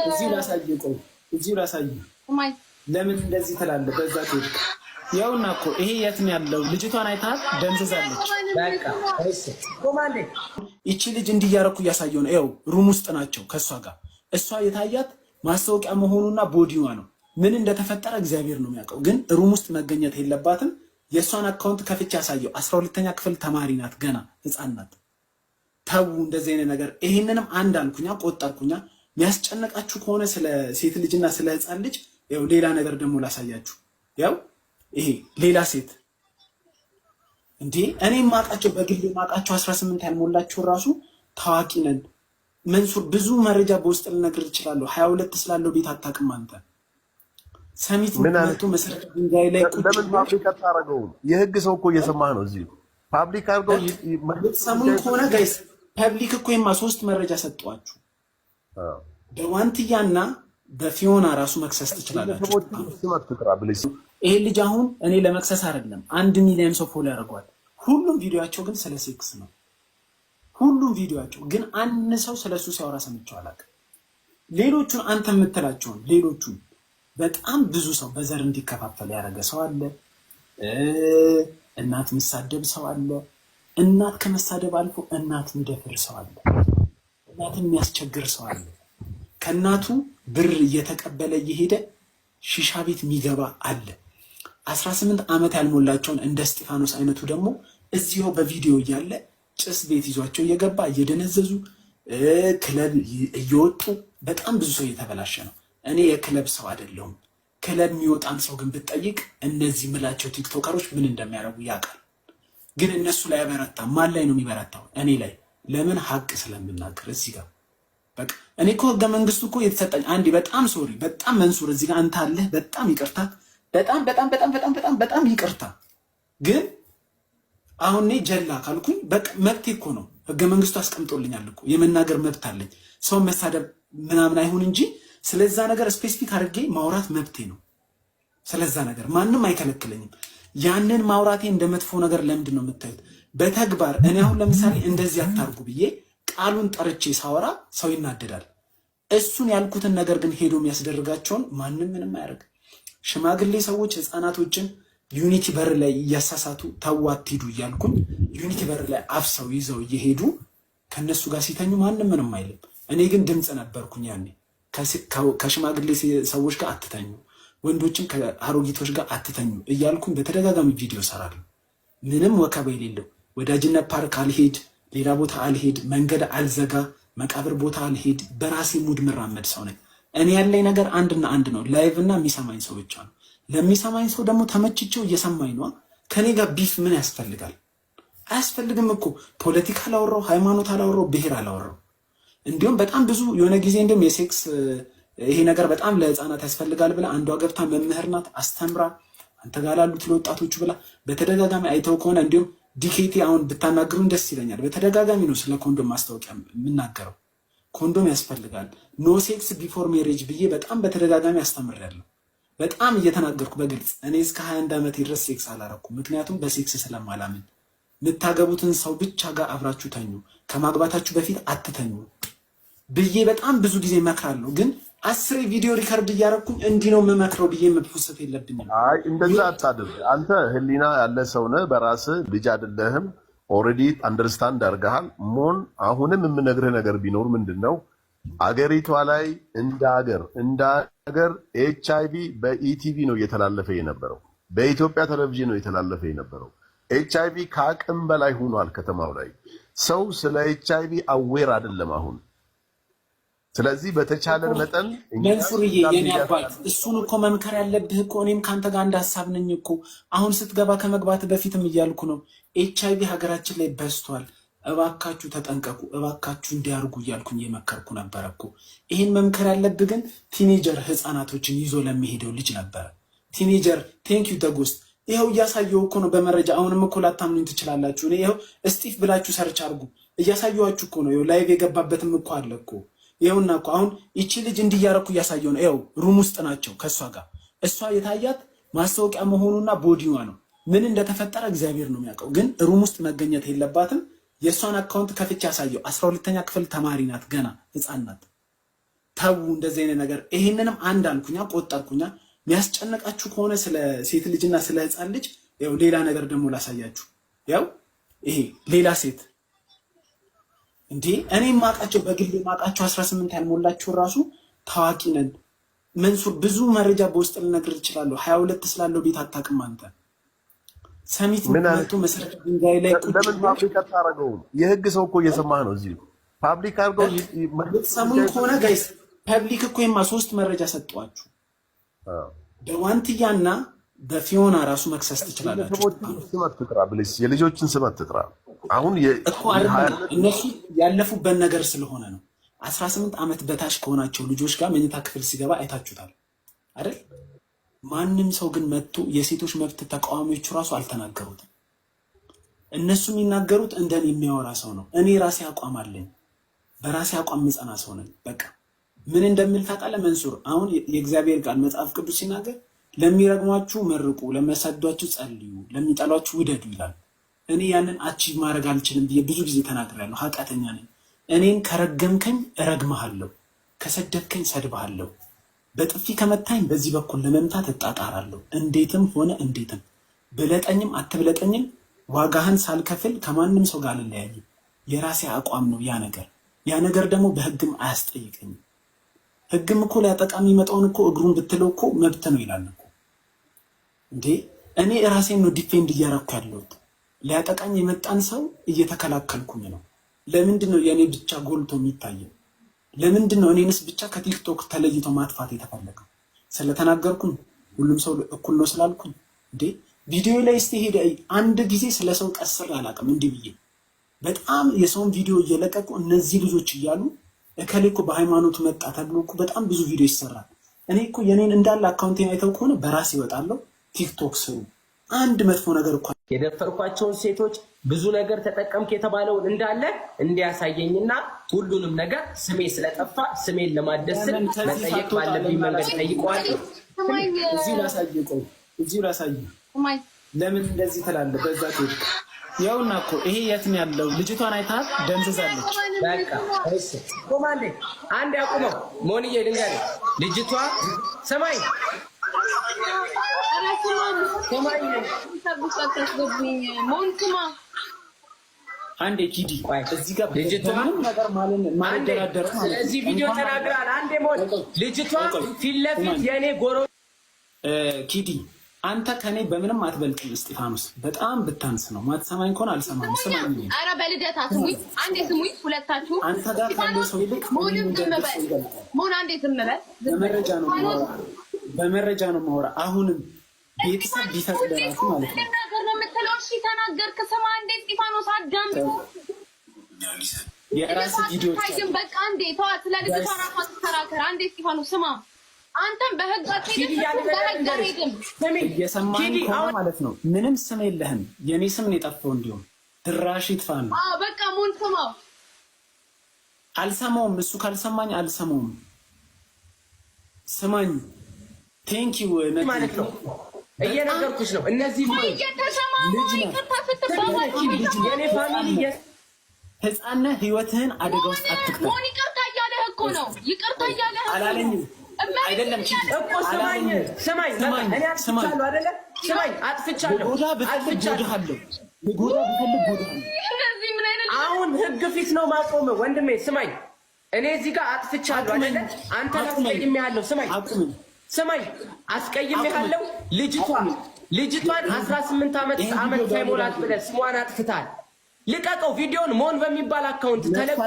እዚህ ላሳየው። ቆይ እዚህ ላሳየው። ለምን እንደዚህ ትላለህ? በዛ ትሄድ ያውና እኮ ይሄ የት ነው ያለው? ልጅቷን አይተሃል? ደንዝዛለች። በቃ እሺ፣ ኮማንዴ ይቺ ልጅ እንዲያረኩ እያሳየው ነው። ይኸው ሩም ውስጥ ናቸው ከእሷ ጋር። እሷ የታያት ማስታወቂያ መሆኑና ቦዲዋ ነው። ምን እንደተፈጠረ እግዚአብሔር ነው የሚያውቀው። ግን ሩም ውስጥ መገኘት የለባትም። የእሷን አካውንት ከፍቼ ያሳየው። 12ኛ ክፍል ተማሪ ናት፣ ገና ህፃን ናት። ተው እንደዚህ አይነት ነገር። ይሄንንም አንድ አልኩኛ፣ ቆጠርኩኛ። የሚያስጨነቃችሁ ከሆነ ስለ ሴት ልጅና ስለ ህፃን ልጅ ያው ሌላ ነገር ደግሞ ላሳያችሁ። ያው ይሄ ሌላ ሴት እንዴ እኔ ማቃቸው በግል ማቃቸው 18 ያልሞላችሁ ራሱ ታዋቂ ነን። መንሱር ብዙ መረጃ በውስጥ ልነግር እችላለሁ። 22 ስላለው ቤት አታውቅም አንተ። ሰሚት ምንቱ መሰረት ድንጋይ ላይ ቁጭ ለምን ፓብሊክ አታረገው? የህግ ሰው እኮ እየሰማህ ነው። እዚህ ፓብሊክ አድርገው ሰሙን ከሆነ ጋይስ ፐብሊክ እኮ የማ 3 መረጃ ሰጧችሁ። በዋንትያና በፊዮና ራሱ መክሰስ ትችላላችሁ። ይሄ ልጅ አሁን እኔ ለመክሰስ አይደለም 1 ሚሊዮን ሰው ፎሎ ያደርገዋል። ሁሉም ቪዲዮአቸው ግን ስለ ሴክስ ነው። ሁሉም ቪዲዮአቸው ግን አንድ ሰው ስለሱ ሲያወራ ሰምቼው አላውቅም። ሌሎቹን አንተ የምትላቸውን ሌሎቹን በጣም ብዙ ሰው በዘር እንዲከፋፈል ያደረገ ሰው አለ። እናት የሚሳደብ ሰው አለ። እናት ከመሳደብ አልፎ እናት የሚደፍር ሰው አለ። እናት የሚያስቸግር ሰው አለ። ከእናቱ ብር እየተቀበለ እየሄደ ሺሻ ቤት የሚገባ አለ። 18 ዓመት ያልሞላቸውን እንደ እስጢፋኖስ አይነቱ ደግሞ እዚሁ በቪዲዮ እያለ ጭስ ቤት ይዟቸው እየገባ እየደነዘዙ ክለብ እየወጡ በጣም ብዙ ሰው እየተበላሸ ነው። እኔ የክለብ ሰው አይደለሁም። ክለብ የሚወጣን ሰው ግን ብትጠይቅ እነዚህ ምላቸው ቲክቶከሮች ምን እንደሚያደርጉ ያውቃል። ግን እነሱ ላይ ያበረታ ማን ላይ ነው የሚበረታው? እኔ ላይ። ለምን? ሀቅ ስለምናገር እዚህ ጋር በቃ እኔ እኮ ህገ መንግስቱ እኮ የተሰጠኝ አንዴ በጣም ሶሪ በጣም መንሱር እዚህ ጋር አንተ አለህ በጣም ይቅርታ በጣም በጣም በጣም በጣም በጣም በጣም ይቅርታ። ግን አሁን እኔ ጀላ ካልኩኝ በቃ መብቴ እኮ ነው። ህገ መንግስቱ አስቀምጦልኛል እኮ የመናገር መብት አለኝ። ሰው መሳደብ ምናምን አይሁን እንጂ ስለዛ ነገር ስፔሲፊክ አድርጌ ማውራት መብቴ ነው። ስለዛ ነገር ማንም አይከለክለኝም። ያንን ማውራቴ እንደ መጥፎ ነገር ለምንድን ነው የምታዩት? በተግባር እኔ አሁን ለምሳሌ እንደዚህ አታርጉ ብዬ ቃሉን ጠርቼ ሳወራ ሰው ይናደዳል። እሱን ያልኩትን ነገር ግን ሄዶ የሚያስደርጋቸውን ማንም ምንም አያደርግ። ሽማግሌ ሰዎች ህፃናቶችን ዩኒቲ በር ላይ እያሳሳቱ ተው አትሂዱ እያልኩኝ ዩኒቲ በር ላይ አፍሰው ይዘው እየሄዱ ከነሱ ጋር ሲተኙ ማንም ምንም አይልም። እኔ ግን ድምፅ ነበርኩኝ ያኔ። ከሽማግሌ ሰዎች ጋር አትተኙ፣ ወንዶችም ከአሮጊቶች ጋር አትተኙ እያልኩኝ በተደጋጋሚ ቪዲዮ ሰራለሁ። ምንም ወከባ የሌለው ወዳጅነት ፓርክ አልሄድ፣ ሌላ ቦታ አልሄድ፣ መንገድ አልዘጋ፣ መቃብር ቦታ አልሄድ፣ በራሴ ሙድ ምራመድ ሰው ነኝ። እኔ ያለኝ ነገር አንድና አንድ ነው፣ ላይቭ እና የሚሰማኝ ሰው ብቻ ነው። ለሚሰማኝ ሰው ደግሞ ተመችቼው እየሰማኝ ነው። ከኔ ጋር ቢፍ ምን ያስፈልጋል? አያስፈልግም እኮ። ፖለቲካ አላወራው፣ ሃይማኖት አላወራው፣ ብሔር አላወራው። እንዲሁም በጣም ብዙ የሆነ ጊዜ እንዲሁም የሴክስ ይሄ ነገር በጣም ለህፃናት ያስፈልጋል ብላ አንዷ ገብታ መምህር ናት አስተምራ አንተ ጋር ላሉት ለወጣቶቹ ብላ በተደጋጋሚ አይተው ከሆነ እንዲሁም ዲኬቲ አሁን ብታናግሩን ደስ ይለኛል። በተደጋጋሚ ነው ስለ ኮንዶም ማስታወቂያ የምናገረው። ኮንዶም ያስፈልጋል፣ ኖ ሴክስ ቢፎር ሜሬጅ ብዬ በጣም በተደጋጋሚ አስተምሬያለሁ። በጣም እየተናገርኩ በግልጽ እኔ እስከ 21 ዓመት ድረስ ሴክስ አላረኩም፣ ምክንያቱም በሴክስ ስለማላምን። የምታገቡትን ሰው ብቻ ጋር አብራችሁ ተኙ፣ ከማግባታችሁ በፊት አትተኙ ብዬ በጣም ብዙ ጊዜ እመክራለሁ። ግን 10 ቪዲዮ ሪከርድ እያረኩኝ እንዲህ ነው የምመክረው ብዬ መፍሰት የለብኝም። አይ እንደዛ አታድርግ። አንተ ህሊና ያለ ሰው ነህ፣ በራስህ ልጅ አይደለህም። ኦልሬዲ አንደርስታንድ አድርገሃል። ሞን አሁንም የምነግርህ ነገር ቢኖር ምንድነው አገሪቷ ላይ እንደ ሀገር ኤችአይቪ በኢቲቪ ነው እየተላለፈ የነበረው፣ በኢትዮጵያ ቴሌቪዥን ነው እየተላለፈ የነበረው። ኤችአይቪ ከአቅም በላይ ሆኗል ከተማው ላይ። ሰው ስለ ኤችአይቪ አዌር አይደለም አሁን። ስለዚህ በተቻለን መጠን መንሱርዬ የኔ አባት እሱን እኮ መምከር ያለብህ እኮ እኔም ካንተ ጋር እንዳሳብ ነኝ እኮ። አሁን ስትገባ ከመግባት በፊትም እያልኩ ነው ኤችአይቪ ሀገራችን ላይ በዝቷል፣ እባካችሁ ተጠንቀቁ፣ እባካችሁ እንዲያርጉ እያልኩኝ የመከርኩ ነበረ እኮ። ይሄን መምከር ያለብህ ግን ቲኔጀር ህፃናቶችን ይዞ ለሚሄደው ልጅ ነበረ። ቲኔጀር ቴንክ ዩ ተጎስት ይኸው እያሳየው እኮ ነው በመረጃ። አሁንም እኮ ላታምኑኝ ትችላላችሁ። እኔ ይኸው እስጢፍ ብላችሁ ሰርች አድርጉ፣ እያሳየዋችሁ እኮ ነው። ይኸው ላይቭ የገባበትም እኮ አለ እኮ። ይኸውና እኮ አሁን ይቺ ልጅ እንዲያረኩ እያሳየው ነው። ይኸው ሩም ውስጥ ናቸው ከእሷ ጋር። እሷ የታያት ማስታወቂያ መሆኑና ቦዲዋ ነው። ምን እንደተፈጠረ እግዚአብሔር ነው የሚያውቀው። ግን ሩም ውስጥ መገኘት የለባትም። የእሷን አካውንት ከፍቼ ያሳየው። 12ኛ ክፍል ተማሪ ናት፣ ገና ህፃን ናት። ተው እንደዚህ አይነት ነገር። ይሄንንም አንድ አልኩኛ ቆጠርኩኛ። የሚያስጨነቃችሁ ከሆነ ስለ ሴት ልጅና ስለ ህፃን ልጅ ያው ሌላ ነገር ደግሞ ላሳያችሁ። ያው ይሄ ሌላ ሴት እንዴ እኔ ማቃቸው በግል ማቃቸው 18 ያልሞላችሁ ራሱ ታዋቂ ነን። መንሱር ብዙ መረጃ በውስጥ ልነግር እችላለሁ። 22 ስላለው ቤት አታውቅም አንተ። ሰሚት መጥቶ መሰረት ድንጋይ ላይ ለምን ፓብሊክ አታረገው? የህግ ሰው እኮ እየሰማህ ነው። እዚህ ፓብሊክ አድርገው ሰሙን ከሆነ ጋይስ ፐብሊክ እኮ የማ 3 መረጃ ሰጧችሁ። በዋንትያና በፊዮና ራሱ መክሰስ ትችላላችሁ። ስመት ትጥራ ብለሽ የልጆችን ስመት ትጥራ። አሁን እኮ እነሱ ያለፉበት ነገር ስለሆነ ነው። 18 ዓመት በታች ከሆናቸው ልጆች ጋር መኝታ ክፍል ሲገባ አይታችሁታል አይደል? ማንም ሰው ግን መጥቶ የሴቶች መብት ተቃዋሚዎቹ ራሱ አልተናገሩትም። እነሱ የሚናገሩት እንደኔ የሚያወራ ሰው ነው። እኔ ራሴ አቋም አለኝ። በራሴ አቋም ምጸና ሰው ነኝ። በቃ ምን እንደምል ታውቃለህ መንሱር? አሁን የእግዚአብሔር ቃል መጽሐፍ ቅዱስ ሲናገር ለሚረግሟችሁ መርቁ፣ ለሚያሳድዷችሁ ጸልዩ፣ ለሚጠሏችሁ ውደዱ ይላል። እኔ ያንን አቺቭ ማድረግ አልችልም ብዬ ብዙ ጊዜ ተናግሬያለሁ። ኃጢአተኛ ነኝ። እኔን ከረገምከኝ እረግምሃለሁ፣ ከሰደብከኝ ሰድብሃለሁ፣ በጥፊ ከመታኝ በዚህ በኩል ለመምታት እጣጣራለሁ። እንዴትም ሆነ እንዴትም ብለጠኝም አትብለጠኝም ዋጋህን ሳልከፍል ከማንም ሰው ጋር አልለያይም። የራሴ አቋም ነው ያ ነገር ደግሞ በህግም አያስጠይቀኝም። ህግም እኮ ሊያጠቃ የሚመጣውን እኮ እግሩን ብትለው እኮ መብት ነው ይላል እኮ እንዴ። እኔ ራሴን ነው ዲፌንድ እያረኩ ያለሁት። ሊያጠቃኝ የመጣን ሰው እየተከላከልኩኝ ነው። ለምንድን ነው የእኔ ብቻ ጎልቶ የሚታየው? ለምንድን ነው እኔንስ ብቻ ከቲክቶክ ተለይቶ ማጥፋት የተፈለገው? ስለተናገርኩኝ ሁሉም ሰው እኩል ነው ስላልኩኝ እንዴ? ቪዲዮ ላይ እስቲ ሄደ አንድ ጊዜ ስለ ሰው ቀስር አላውቅም እንዲህ ብዬ በጣም የሰውን ቪዲዮ እየለቀቁ እነዚህ ልጆች እያሉ እከሌ እኮ በሃይማኖቱ መጣ ተብሎ እኮ በጣም ብዙ ቪዲዮ ይሰራል። እኔ እኮ የኔን እንዳለ አካውንቴን አይተው ከሆነ በራሴ ይወጣለሁ። ቲክቶክ ስሩ። አንድ መጥፎ ነገር እኮ የደፈርኳቸውን ሴቶች ብዙ ነገር ተጠቀምክ የተባለውን እንዳለ እንዲያሳየኝና ሁሉንም ነገር ስሜ ስለጠፋ ስሜን ለማደስ መጠየቅ ባለብኝ መንገድ ጠይቀዋለሁ። እዚሁ ላሳየው። ለምን እንደዚህ ትላለህ? በዛ ቴክ ያውና እኮ ይሄ የት ነው ያለው? ልጅቷን አይታት ደንዝዛለች። በቃ እሺ ቆማለች። አንድ ያቁመው ሞንዬ ድንጋይ ልጅቷ ሰማይ አንዴ ኪዲ እዚህ ጋር ልጅቷ ነገር ማለት ስለዚህ ቪዲዮ ተናግራል። አንዴ ሞን ልጅቷ ፊት ለፊት የኔ ጎሮ ኪዲ አንተ ከኔ በምንም አትበልጥም። እስጢፋኖስ በጣም ብታንስ ነው። ማትሰማኝ ከሆነ አልሰማም። ስማኝ። ኧረ በልደታ ስሙኝ፣ አንዴ ስሙኝ ሁለታችሁ። አንተ ጋር ካለው ሰው ይልቅ ሞን አንዴ ዝም በል። በመረጃ ነው የማወራ። አሁንም ቤተሰብ ቢፈቅድ እራሱ ማለት ነው ነገር ነው የምትለው። እሺ ተናገርክ። ስማ አንዴ እስጢፋኖስ አዳምጥ። የራስ ቪዲዮ ታይም በቃ አንዴ ተዋት። ለልጅቷ ራሷ ተከራከር። አንዴ እስጢፋኖስ ስማ። አንተም በህግ አትሄድም። እየሰማኸኝ ከሆነ ማለት ነው ምንም ስም የለህም። የኔ ስም ነው የጠፋው። እንዲሁም ድራሽ ይጥፋ ነው። በቃ ሞን ስማው። አልሰማውም። እሱ ካልሰማኝ አልሰማውም። ስማኝ። ቴንኪው ማለት ነው እየነገርኩሽ ነው። እነዚህ የኔ ፋሚሊ ህፃን ነህ። ህይወትህን አደጋ ውስጥ አትክተት። ሞን ይቅርታ እያለህ እኮ ነው። ይቅርታ እያለህ አላለኝም አይደለም እኮ ስማኝ፣ እኔ አጥፍቻለሁ አይደለ? ስማኝ፣ አጥፍቻለሁ። አሁን ህግ ፊት ነው ማቆም። ወንድሜ ስማኝ፣ እኔ እዚህ ጋር አጥፍቻለሁ አይደለ? አንተ አስቀይሜሃለሁ። ስማኝ፣ አስቀይሜሃለሁ። ልጅቷን 18 ዓመት ሳይሞላት ብለህ ስሟን አጥፍታል። ልቀቀው ቪዲዮን። ሞን በሚባል አካውንት ተለቆ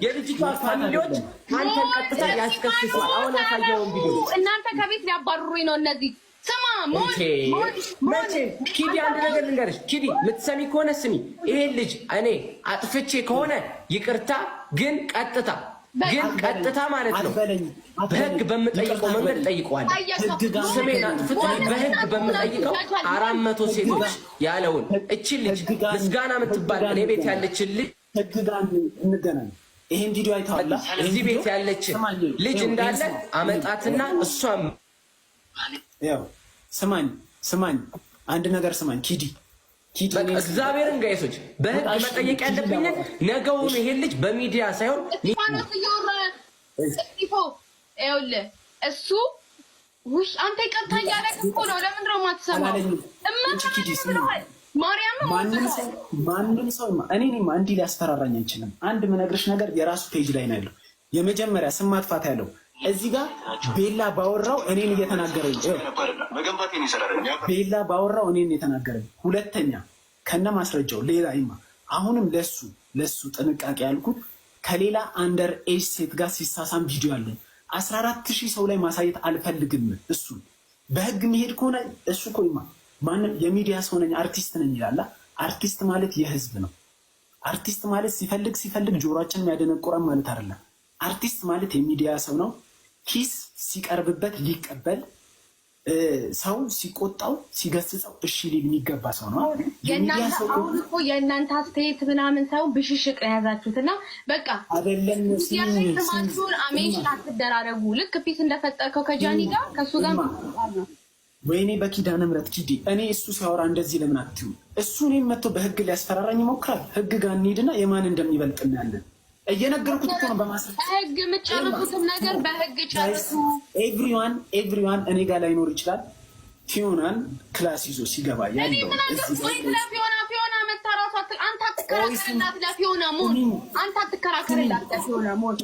የልጅቷ ፋሚሊዎች አንተን ቀጥታ ያስከስሷል። አሁን ያሳየውን ቪዲዮ እናንተ ከቤት ሊያባርሩኝ ነው እነዚህ። ስማ ሞን መቼ ኪዲ አንድ ነገር ልንገርሽ ኪዲ፣ የምትሰሚ ከሆነ ስሚ። ይሄን ልጅ እኔ አጥፍቼ ከሆነ ይቅርታ፣ ግን ቀጥታ ማለት ነው በህግ በምጠይቀው መንገድ ጠይቀዋለሁ። ስሜን አጥፍቶ በህግ በምጠይቀው 400 ሴቶች ያለውን እችን ልጅ ምስጋና የምትባል እኔ ቤት ያለችን ልጅ ህግ ጋር እንገናኝ። ይሄን ቪዲዮ አይተዋል። እዚህ ቤት ያለችን ልጅ እንዳለ አመጣትና እሷም ያው ስማኝ አንድ ነገር ስማኝ ኪዲ እግዚአብሔርን ጋይሶች በህግ መጠየቅ ያለብኝ ነገውን ይሄን ልጅ በሚዲያ ሳይሆን ይኸውልህ እሱ ውሽ አንተ ይቅርታ እያለህ እኮ ነው። ለምንድን ነው የማትሰማው? ማንም ሰው እኔማ እንዲህ ሊያስፈራራኝ አይችልም። አንድ የምነግርሽ ነገር የራሱ ፔጅ ላይ ነው ያለው። የመጀመሪያ ስም ማጥፋት ያለው እዚህ ጋር ቤላ ባወራው እኔን እየተናገረኝ ቤላ ባወራው እኔን እየተናገረኝ። ሁለተኛ ከነ ማስረጃው ሌላ አሁንም ለሱ ጥንቃቄ ያልኩት ከሌላ አንደር ኤጅ ሴት ጋር ሲሳሳም ቪዲዮ አለኝ 14,000 ሰው ላይ ማሳየት አልፈልግም። እሱ በህግ መሄድ ከሆነ እሱ እኮ ማንም የሚዲያ ሰው ነኝ አርቲስት ነኝ ይላል። አርቲስት ማለት የህዝብ ነው። አርቲስት ማለት ሲፈልግ ጆሮአችንን የሚያደነቁረን ማለት አይደለም። አርቲስት ማለት የሚዲያ ሰው ነው። ኪስ ሲቀርብበት ሊቀበል፣ ሰው ሲቆጣው ሲገስጸው እሺ ሊል የሚገባ ሰው ነው። አሁን እኮ የእናንተ አስተያየት ምናምን ሰው ብሽሽቅ ነው የያዛችሁት እና በቃ አይደለም ስማችሁን አሜንሽን አትደራረጉ። ልክ ፒስ እንደፈጠርከው ከጃኒ ጋር ከእሱ ጋር ነው። ወይኔ በኪዳነ ምሕረት ኪዲ እኔ እሱ ሲያወራ እንደዚህ ለምን አትዩ? እሱ እኔም መጥቶ በህግ ሊያስፈራራኝ ይሞክራል። ህግ ጋር እንሂድና የማን እንደሚበልጥ እናያለን። እየነገርኩት እኮ ነው። በማስረጃ ህግ የምትጨርሱትም ነገር በህግ ጨርሱ። ኤቭሪዋን እኔ ጋር ላይኖር ይችላል። ፊዮናን ክላስ ይዞ ሲገባ ያለው ፊዮና መታራቷ አንተ አትከራከርላት። ለፊዮና ሞን አንተ አትከራከርላት። ለፊዮና ሞን